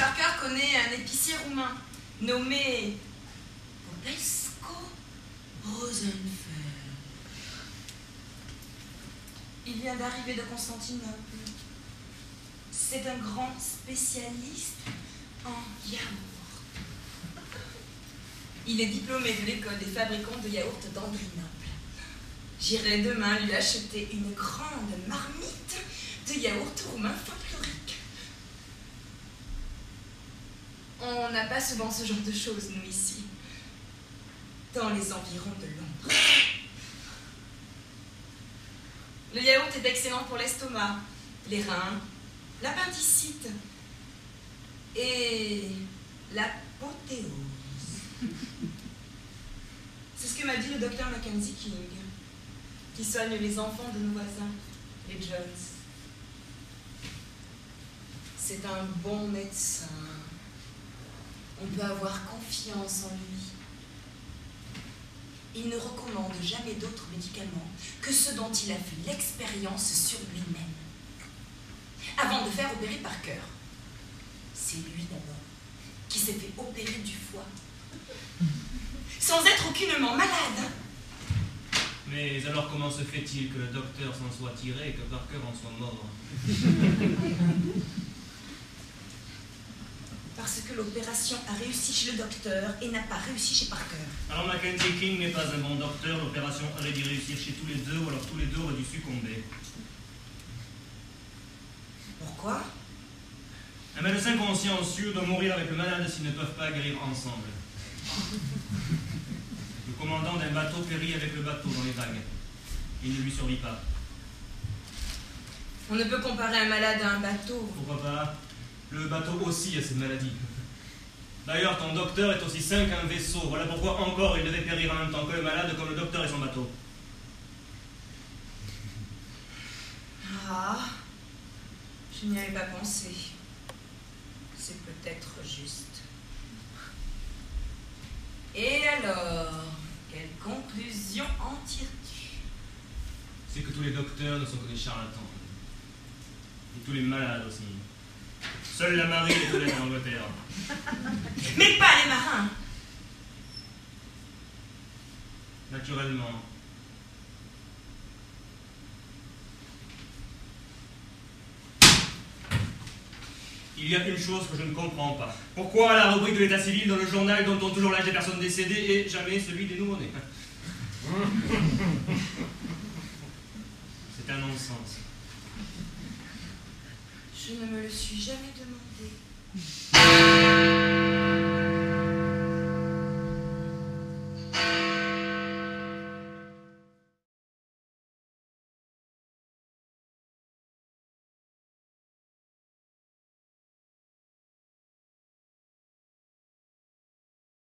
Parker connaît un épicier roumain nommé Popescu Rosenfeld. Il vient d'arriver de Constantinople. C'est un grand spécialiste en yaourt. Il est diplômé de l'école des fabricants de yaourt d'Andrinople. J'irai demain lui acheter une grande marmite de yaourt roumain folklorique. On n'a pas souvent ce genre de choses, nous, ici, dans les environs de Londres. Le yaourt est excellent pour l'estomac, les reins, l'appendicite et l'apothéose. C'est ce que m'a dit le docteur Mackenzie King, qui soigne les enfants de nos voisins, les Jones. C'est un bon médecin. On peut avoir confiance en lui. Il ne recommande jamais d'autres médicaments que ceux dont il a fait l'expérience sur lui-même. Avant de faire opérer Parker, c'est lui d'abord qui s'est fait opérer du foie, sans être aucunement malade. Mais alors comment se fait-il que le docteur s'en soit tiré et que Parker en soit mort? Parce que l'opération a réussi chez le docteur et n'a pas réussi chez Parker. Alors Mackenzie King n'est pas un bon docteur, l'opération aurait dû réussir chez tous les deux, ou alors tous les deux auraient dû succomber. Pourquoi? Un médecin consciencieux doit mourir avec le malade s'ils ne peuvent pas guérir ensemble. Le commandant d'un bateau périt avec le bateau dans les vagues. Il ne lui survit pas. On ne peut comparer un malade à un bateau. Pourquoi pas? Le bateau aussi a ses maladies. D'ailleurs, ton docteur est aussi sain qu'un vaisseau. Voilà pourquoi encore il devait périr en même temps que le malade, comme le docteur et son bateau. Ah, je n'y avais pas pensé. C'est peut-être juste. Et alors, quelle conclusion en tires-tu? C'est que tous les docteurs ne sont que des charlatans. Et tous les malades aussi. Seule la marine est honnête en Angleterre. Mais pas les marins! Naturellement. Il y a une chose que je ne comprends pas. Pourquoi la rubrique de l'état civil dans le journal donne-t-on toujours l'âge des personnes décédées et jamais celui des nouveau-nés? C'est un non-sens. Je ne me le suis jamais demandé.